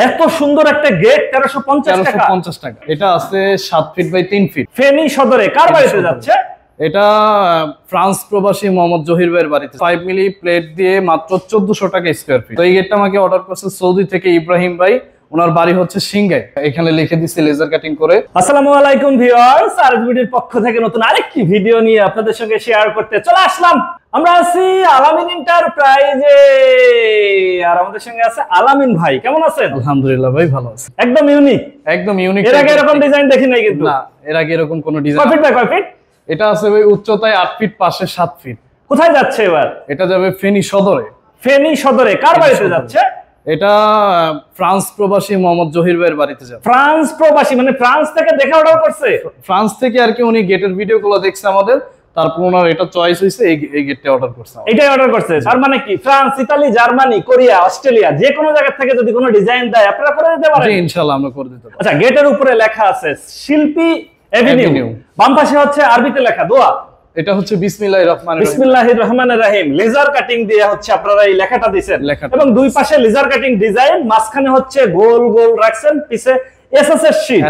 এত সুন্দর একটা গেট 1350 টাকা। 1350 টাকা। এটা আছে 7 ফিট বাই 3 ফিট। ফেনী সদরে কার বাড়িতে যাচ্ছে? এটা ফ্রান্স প্রবাসী মোহাম্মদ জহির ভাইয়ের বাড়িতে 5 মিলি প্লেট দিয়ে মাত্র 1400 টাকা স্কয়ার ফিট। তো এই গেটটা আমাকে অর্ডার করছে সৌদি থেকে ইব্রাহিম ভাই। ওনার বাড়ি হচ্ছে সিংগাই। এখানে লিখে দিছি লেজার কাটিং করে। আসসালামু আলাইকুম ভিউয়ার্স, আরএসবিডির পক্ষ থেকে নতুন আরেকটি ভিডিও নিয়ে আপনাদের সঙ্গে শেয়ার করতে চলে আসলাম। আমরা আছি আলামিন এন্টারপ্রাইজে, আর আমাদের সঙ্গে আছে আলামিন ভাই। কেমন আছেন? আলহামদুলিল্লাহ ভাই, ভালো আছি। একদম ইউনিক, একদম ইউনিক। এর আগে এরকম ডিজাইন দেখি নাই কিন্তু। না, এর আগে এরকম কোনো ডিজাইন। কয় ফিট বাই কয় ফিট? এটা আছে ভাই উচ্চতায় 8 ফিট, পাশে 7 ফিট। কোথায় যাচ্ছে এবার? এটা যাবে ফেনী সদরে। ফেনী সদরে কার বাড়িতে যাচ্ছে? এটা ফ্রান্স প্রবাসী মোহাম্মদ জহির ভাইয়ের বাড়িতে যাবে। ফ্রান্স প্রবাসী মানে ফ্রান্স থেকে দেখে অর্ডার করছে? ফ্রান্স থেকে আর কি, উনি গেটের ভিডিওগুলো দেখছে আমাদের, তারপর ওনার এটা চয়েস হইছে, এই গেটটা অর্ডার করছে। এটাই অর্ডার করছে। তার মানে কি France, Italy, Germany, Korea, Australia যে কোনো জায়গা থেকে যদি কোনো ডিজাইন দেয় আপনারা করে দিতে পারেন? জি ইনশাআল্লাহ আমরা করে দিতে পারি। আচ্ছা, গেটের উপরে লেখা আছে শিল্পী এভিনিউ, বাম পাশে হচ্ছে আরবিতে লেখা দোয়া। এটা হচ্ছে বিসমিল্লাহির রহমানির রহিম। বিসমিল্লাহির রহমানির রহিম। লেজার কাটিং দিয়ে হচ্ছে আপনারা এই লেখাটা দিবেন, এবং দুই পাশে লেজার কাটিং ডিজাইন, মাঝখানে হচ্ছে গোল গোল রাখছেন, পিছে এসএসএস শীট।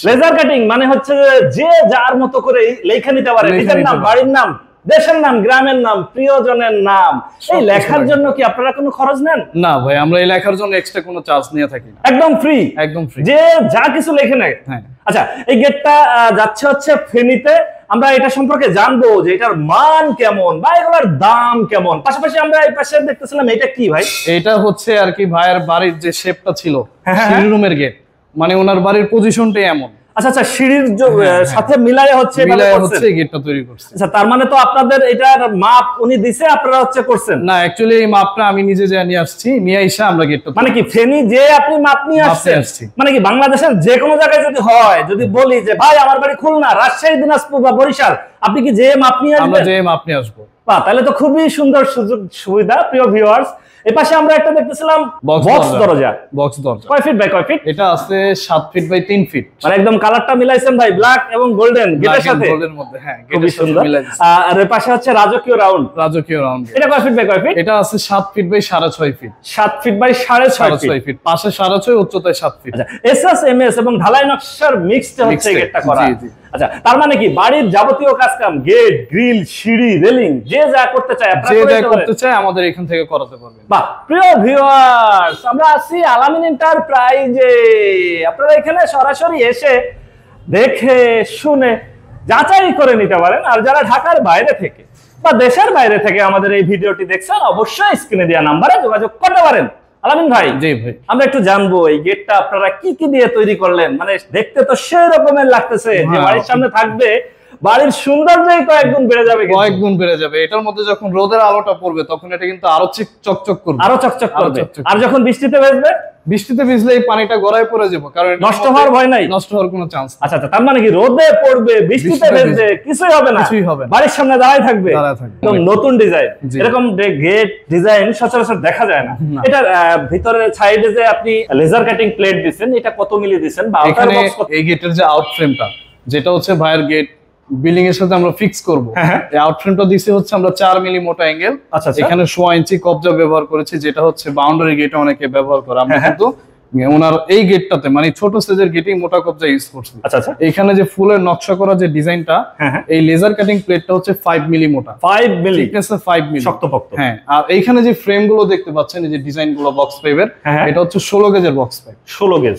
লেজার কাটিং মানে হচ্ছে যে যার মতো করে লেখা নিতে পারে, নিজের নাম, বাড়ির নাম, দেশের নাম, গ্রামের নাম, প্রিয়জনের নাম। এই লেখার জন্য কি আপনারা কোনো খরচ নেন? না ভাই, আমরা এই লেখার জন্য এক্সট্রা কোনো চার্জ নিয়ে থাকি না। একদম ফ্রি। একদম ফ্রি, যে যা কিছু লেখে নেয়। হ্যাঁ। আচ্ছা, এই গেটটা যাচ্ছে হচ্ছে ফেনীতে। আমরা এটা সম্পর্কে জানবো যে এটার মান কেমন বা এগুলোর দাম কেমন। পাশাপাশি আমরা এই পাশে দেখতেছিলাম, এটা কি ভাই? এটা হচ্ছে আর কি ভাইয়ের বাড়ির যে শেপটা ছিল, সিঁড়ি রুমের গেট, মানে ওনার বাড়ির পজিশনটাই এমন। আচ্ছা আচ্ছা, সিঁড়ির সাথে মিলায়ে হচ্ছে এই গেটটা তৈরি করছে। আচ্ছা, তার মানে তো আপনাদের এটার মাপ উনি দিছে, আপনারা হচ্ছে করছেন? না, অ্যাকচুয়ালি এই মাপটা আমি নিজে যা নিয়ে আসছি, নিয়ে এসে আমরা গেটটা, মানে কি ফেনী যে আপনি মাপ নিয়ে আসছেন? মানে কি বাংলাদেশের যে কোনো জায়গায় যদি হয়, যদি বলি যে ভাই আমার বাড়ি খুলনা, রাজশাহী, দিনাজপুর বা বরিশাল, আপনি কি যে মাপ নিয়ে আসবেন? আমরা যে মাপ নিয়ে আসবো। তাহলে তো খুবই সুন্দর সুযোগ সুবিধা। প্রিয় ভিউয়ার্স, এই পাশে আমরা একটা দেখতেছিলাম বক্স দরজা। বক্স দরজা কয় ফিট বাই কয় ফিট? এটা আছে 7 ফিট বাই 3 ফিট। মানে একদম কালারটা মিলাইছেন ভাই, ব্ল্যাক এবং গোল্ডেন গেটের সাথে। গোল্ডের মধ্যে, হ্যাঁ, খুবই সুন্দর। আর এর পাশে হচ্ছে রাজকীয় রাউন্ড। রাজকীয় রাউন্ড। এটা কয় ফিট বাই কয় ফিট? এটা আছে 7 feet by 6.5 feet. 7 feet by 6.5 feet, পাশে 6.5, উচ্চতায় 7 ফিট। আচ্ছা, এসএস এমএস এবং ঢালাই নকশার মিক্সড হচ্ছে গেটটা করা। জি জি। আচ্ছা, তার মানে কি বাড়ির যাবতীয় কাজকাম, গেট, গ্রিল, সিঁড়ি, রেলিং, যে যা করতে চায় আপনারা করতে চায় আমাদের এখান থেকে করাতে পারবেন। বাহ, প্রিয় ভিউয়ার্স, আমরা আছি আলামিন এন্টারপ্রাইজে। আপনারা এখানে সরাসরি এসে দেখে শুনে যাচাই করে নিতে পারেন। আর যারা ঢাকার বাইরে থেকে বা দেশের বাইরে থেকে আমাদের এই ভিডিওটি দেখছেন, অবশ্যই স্ক্রিনে দেওয়া নাম্বারে যোগাযোগ করতে পারেন। আলামিন ভাই, জি ভাই, আমরা একটু জানবো এই গেটটা আপনারা কি কি দিয়ে তৈরি করলেন? মানে দেখতে তো সেই রকমের লাগতেছে যে বাড়ির সামনে থাকবে, বাড়ির সৌন্দর্যই কয়েকগুণ বেড়ে যাবে। কয়েকগুণ বেড়ে যাবে। এটার মধ্যে যখন রোদের আলোটা পড়বে তখন এটা কিন্তু আরো চকচক করবে, আরো চকচক করবে। আর যখন বৃষ্টিতে ভিজবে, বৃষ্টিতে ভিজলে এই পানিটা গড়ায় পড়ে যাবে, কারণ নষ্ট হওয়ার ভয় নাই, নষ্ট হওয়ার কোনো চান্স। আচ্ছা আচ্ছা, তার মানে কি রোদে পড়বে, বৃষ্টিতে ভিজবে, কিছুই হবে না, কিছুই হবে না, বাড়ির সামনে দাঁড়ায় থাকবে। একদম নতুন ডিজাইন। এরকম গেট ডিজাইন সচরাচর দেখা যায় না। এটার ভিতরে সাইডে যে আপনি লেজার কাটিং প্লেট দিবেন, এটা কত মিলি দিবেন? বা এখানে এই গেটের যে আউট ফ্রেমটা, যেটা হচ্ছে ভাইয়ের গেট বিল্ডিং এর সাথে আমরা ফিক্স করব, এই আউট ফ্রেমটা দিছি হচ্ছে আমরা 4 মিলি মোটা অ্যাঙ্গেল। আচ্ছা, এখানে 1.5 ইঞ্চি কবজা ব্যবহার করেছি, যেটা হচ্ছে বাউন্ডারি গেটে অনেকে ব্যবহার করে। আমরা কিন্তু ওনার এই গেটটাতে মানে ছোট সাইজের গেটেই মোটা কবজা ইউজ করছি। আচ্ছা আচ্ছা, এখানে যে ফুলের নকশা করা যে ডিজাইনটা, এই লেজার কাটিং প্লেটটা হচ্ছে 5 মিলি মোটা, 5 মিলি থিকনেসে 5 মিলি শক্তপোক্ত। হ্যাঁ, আর এইখানে যে ফ্রেম গুলো দেখতে পাচ্ছেন, এই যে ডিজাইন গুলো বক্স পাইপের, এটা হচ্ছে 16 গেজের বক্স পাইপ। 16 গেজ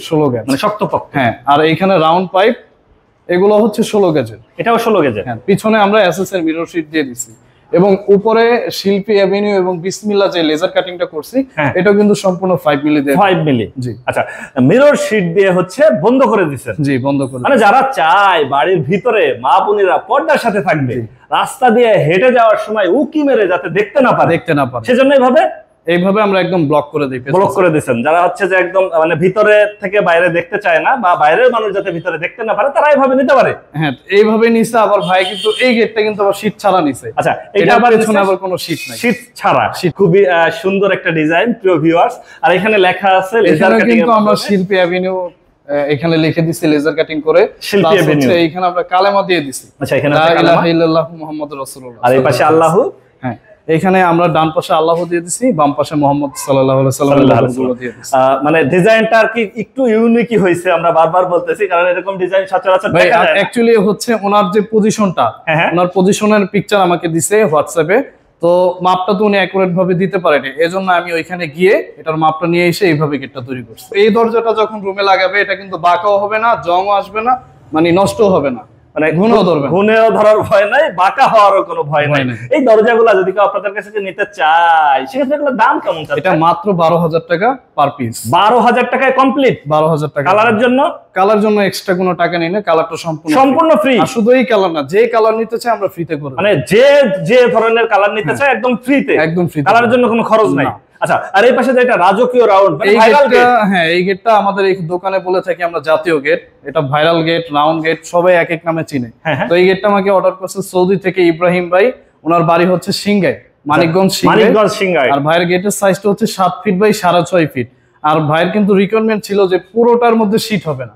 মানে শক্তপোক্ত। হ্যাঁ, আর এইখানে রাউন্ড পাইপ, এগুলো হচ্ছে 16 গেজের। এটাও 16 গেজের। হ্যাঁ, পিছনে আমরা এসএস এর মিরর শীট দিয়ে দিছি, এবং উপরে শিল্পী এভিনিউ এবং বিসমিল্লাহ যে লেজার কাটিংটা করছি, এটা কিন্তু সম্পূর্ণ 5 মিলি দিয়ে। 5 মিলি, জি। আচ্ছা, মিরর শীট দিয়ে হচ্ছে বন্ধ করে দিয়েছেন? জি, বন্ধ করে। মানে যারা চায় বাড়ির ভিতরে মা বোনেরা পর্দার সাথে থাকবে, রাস্তা দিয়ে হেঁটে যাওয়ার সময় উকি মেরে যাতে দেখতে না পারে, সেজন্য এইভাবে আমরা একদম ব্লক করে দিই, ব্লক করে দিয়েছেন। যারা হচ্ছে যে একদম মানে ভিতরে থেকে বাইরে দেখতে চায় না, বা বাইরের মানুষ যাতে ভিতরে দেখতে না পারে, তারা এইভাবে নিতে পারে। হ্যাঁ, এইভাবে নিছে। আবার ভাই কিন্তু এই গেটটা কিন্তু আবার শীট ছাড়া নিছে। আচ্ছা, এটা আবার পেছনে আবার কোনো শীট নাই, শীট ছাড়া। খুবই সুন্দর একটা ডিজাইন, প্রিয় ভিউয়ার্স। আর এখানে লেখা আছে লেজার কাটিং, কিন্তু আমরা শিল্পী এভিনিউ এখানে লিখে দিছি লেজার কাটিং করে। শিল্পী এভিনিউ এখানে আমরা কালেমা দিয়ে দিছি। আচ্ছা, এখানে লা ইলাহা ইল্লাল্লাহু মুহাম্মাদুর রাসূলুল্লাহ। আর এই পাশে আল্লাহু। হ্যাঁ, এখানে আমরা ডান পাশে আল্লাহ দিয়ে দিছি, বাম পাশে মুহাম্মদ সাল্লাল্লাহু আলাইহি সাল্লাম দিয়ে দিছি। মানে ডিজাইনটা আর কি একটু ইউনিকই হয়েছে, আমরা বারবার বলতেছি, কারণ এরকম ডিজাইন সচরাচর ভাই দেখা যায় না। অ্যাকচুয়ালি হচ্ছে ওনার যে পজিশনটা, ওনার পজিশনের পিকচার আমাকে দিছে হোয়াটসঅ্যাপে, তো মাপটা তো উনি অ্যাকুরেট ভাবে দিতে পারেনি, এজন্য আমি ওইখানে গিয়ে এটার মাপটা নিয়ে এসে এইভাবে গেটটা তৈরি করছি। এই দরজাটা যখন রুমে লাগাবে এটা কিন্তু বাঁকাও হবে না, জংও আসবে না, মানে নষ্টও হবে না, মানে ঘুনেও ধরার ভয় নাই, বাঁকা হওয়ারও কোনো ভয় নাই। এই দরজাগুলো যদি কেউ আপনাদের কাছে নিতে চায় সেক্ষেত্রে এগুলোর দাম কেমন? এটা মাত্র 12,000 টাকা পার পিস। 12,000 টাকায় কমপ্লিট? 12,000 টাকা। কালার জন্য এক্সট্রা কোনো টাকা নেই না, কালারটা সম্পূর্ণ ফ্রি। আর শুধু এই কালার না, যে কালার নিতে চায় আমরা ফ্রিতে করে, মানে যে ধরনের কালার নিতে চায় একদম ফ্রিতে, একদম ফ্রি, কালারের জন্য কোনো খরচ নাই। আচ্ছা, আর এই পাশে যেটা রাজকীয় রাউন্ড, মানে ভাইরাল গেট, হ্যাঁ এই গেটটা আমাদের এই দোকানে বলে থাকি আমরা জাতীয় গেট। এটা ভাইরাল গেট, রাউন্ড গেট, সবাই এক এক নামে চিনে। তো এই গেটটা আমাকে অর্ডার করছে সৌদি থেকে ইব্রাহিম ভাই, ওনার বাড়ি হচ্ছে সিংগাই, মানিকগঞ্জ সিংগাই। আর ভাইয়ের গেটের সাইজটা হচ্ছে 7 ফিট বাই 6.5 ফিট। আর ভাইয়ের কিন্তু রিকোয়ারমেন্ট ছিল যে পুরোটার মধ্যে শীট হবে না,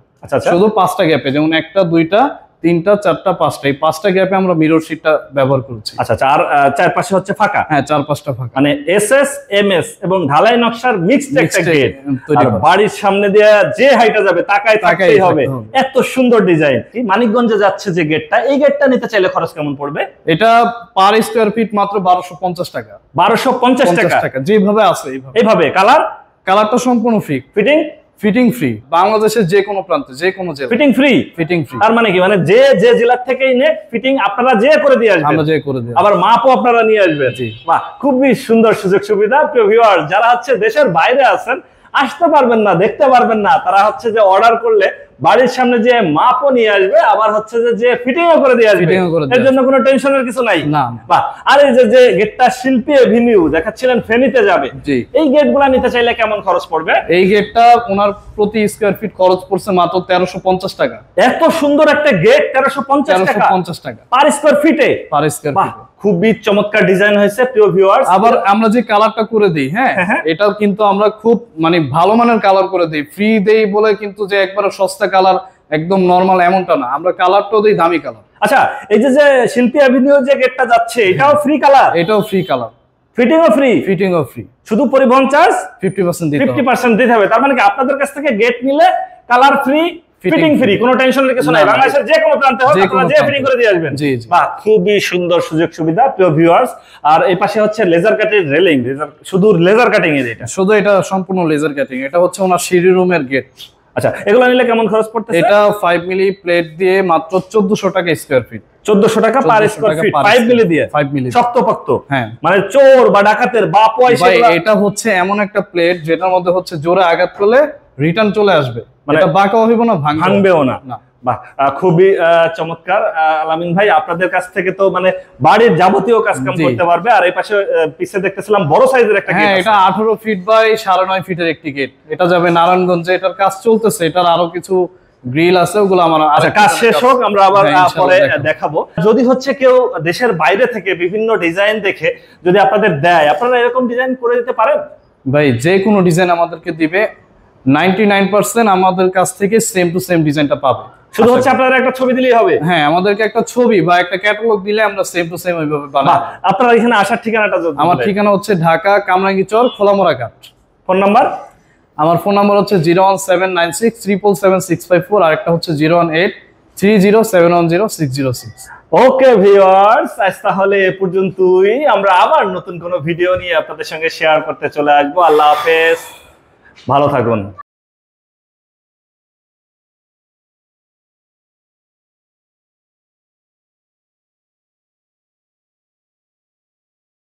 শুধু 5টা গ্যাপে, যেমন 1টা 2টা 3টা 4টা 5টা, এই 5টা গ্যাপে আমরা মিরর শীটটা ব্যবহার করছি। আচ্ছা, আর চারপাশে হচ্ছে ফাঁকা? হ্যাঁ, 4-5টা ফাঁকা, মানে এসএস এমএস এবং ঢালাই নকশার মিক্সড একটা গেট। আর বাড়ির সামনে দিয়ে যে হাইটা যাবে তাকাই হবে, এত সুন্দর ডিজাইন। মানিকগঞ্জে যাচ্ছে যে গেটটা, এই গেটটা নিতে চাইলে খরচ কেমন পড়বে? এটা পার স্কয়ার ফিট মাত্র 1250 টাকা। 1250 টাকা যেভাবে আছে এইভাবে। কালারটা সম্পূর্ণ ফ্রি, ফিটিং ফ্রি, বাংলাদেশের যে কোনো প্রান্তে, যে কোনো জেলা ফিটিং ফ্রি। তার মানে কি, মানে যে জেলা থেকেই নে ফিটিং আপনারা যে করে দিয়ে আসবেন, আমরা যে করে দিই, আবার মাপও আপনারা নিয়ে আসবেন। বাহ, খুবই সুন্দর সুযোগ সুবিধা। প্রিয় ভিউয়ার, যারা হচ্ছে দেশের বাইরে আছেন, আসতে পারবেন না, দেখতে পারবেন না, তারা হচ্ছে যে অর্ডার করলে বাড়ির সামনে যে মাপও নিয়ে আসবে, আবার হচ্ছে যে ফিটিংও করে দিয়ে আসবে, এর জন্য কোনো টেনশনের কিছু নাই। বাহ, আর এই যে গেটটা শিল্পী এভিনিউ দেখাচ্ছিলেন, ফেনীতে যাবে, এই গেটগুলা নিতে চাইলে কেমন খরচ পড়বে? এই গেটটা ওনার প্রতি স্কয়ার ফিট খরচ পড়ছে মাত্র 1350 টাকা। এত সুন্দর একটা গেট 1350 টাকা পার স্কয়ার ফিটে। খুবই চমৎকার ডিজাইন হয়েছে প্রিয় ভিউয়ার্স। আবার আমরা যে কালারটা করে দিই, হ্যাঁ এটাও কিন্তু আমরা খুব মানে ভালো মানের কালার করে দিই, ফ্রি দেই বলে কিন্তু যে একবারে সস্তা কালার একদম নরমাল এমনটা না, আমরা কালারটাও দিই দামি কালার। আচ্ছা, এই যে শিল্পী অ্যাভিনিউ যে গেটটা যাচ্ছে, এটাও ফ্রি কালার? এটাও ফ্রি কালার, ফিটিংও ফ্রি, শুধু পরিবহন চার্জ 50% দিতে হবে। তার মানে কি আপনাদের কাছ থেকে গেট নিলে কালার ফ্রি, ফিটিং ফ্রি, কোনো টেনশনের কিছু নাই, বাংলাদেশের যে কোনো প্রান্তে হোক আপনারা যে ফিটিং করে দিয়ে আসবেন। বাহ, খুবই সুন্দর সুযোগ সুবিধা প্রিয় ভিউয়ার্স। আর এই পাশে হচ্ছে লেজার কাটিং রেলিং, শুধু লেজার কাটিং এর, এটা সম্পূর্ণ লেজার কাটিং। এটা হচ্ছে ওনার সিঁড়ি রুমের গেট। আচ্ছা, এগুলো নিলে কেমন খরচ পড়তেছে? এটা 5 মিলি প্লেট দিয়ে মাত্র 1400 টাকা স্কয়ার ফিট। 1400 টাকা পার স্কয়ার ফিট, 5 মিলি দিয়ে, 5 মিলি শক্তপোক্ত। হ্যাঁ, মানে চোর বা ডাকাতের বা পয়সা। এটা হচ্ছে এমন একটা প্লেট যেটার মধ্যে হচ্ছে জোরে আঘাত করলে রিটার্ন চলে আসবে, মানে এটা বাঁকাও হইব না, ভাঙবেও না। বাহ, খুবই চমৎকার। আলামিন ভাই, আপনাদের কাছ থেকে তো মানে বাড়ির যাবতীয় কাজ কাম করতে পারবে। আর এই পাশে পিছে দেখতেছিলাম বড় সাইজের একটা গেট। হ্যাঁ, এটা 18 ফিট বাই 9.5 ফিটের একটি গেট। এটা যাবে নারায়ণগঞ্জে, এটার কাজ চলতেছে, এটার আরো কিছু গ্রিল আছে, ওগুলো আমার কাজ শেষ হোক, আমরা আবার পরে দেখাবো। যদি হচ্ছে কেউ দেশের বাইরে থেকে বিভিন্ন ডিজাইন দেখে যদি আপনাদের দেয়, আপনারা এরকম ডিজাইন করে দিতে পারেন? ভাই, যে কোনো ডিজাইন আমাদেরকে দিবে, 99% আমাদের কাছ থেকে সেম টু সেম ডিজাইনটা পাবে। শুধু হচ্ছে আপনারা একটা ছবি দিলেই হবে? হ্যাঁ, আমাদেরকে একটা ছবি বা একটা ক্যাটালগ দিলে আমরা সেম টু সেম ওইভাবে বানাবো। আপনারা এখানে আসার ঠিকানাটা? আমার ঠিকানা হচ্ছে ঢাকা কামরাঙ্গীচর খোলামোড়া ঘাট। Phone number? আমার ফোন নাম্বার হচ্ছে 01796 আর একটা হচ্ছে 01830710606। ওকে ভিউয়ার্স, আজ তাহলে এ পর্যন্তই। আমরা আবার নতুন কোনো ভিডিও নিয়ে আপনাদের সঙ্গে শেয়ার করতে চলে আসবো। আল্লাহ হাফেজ, ভালো থাকুন।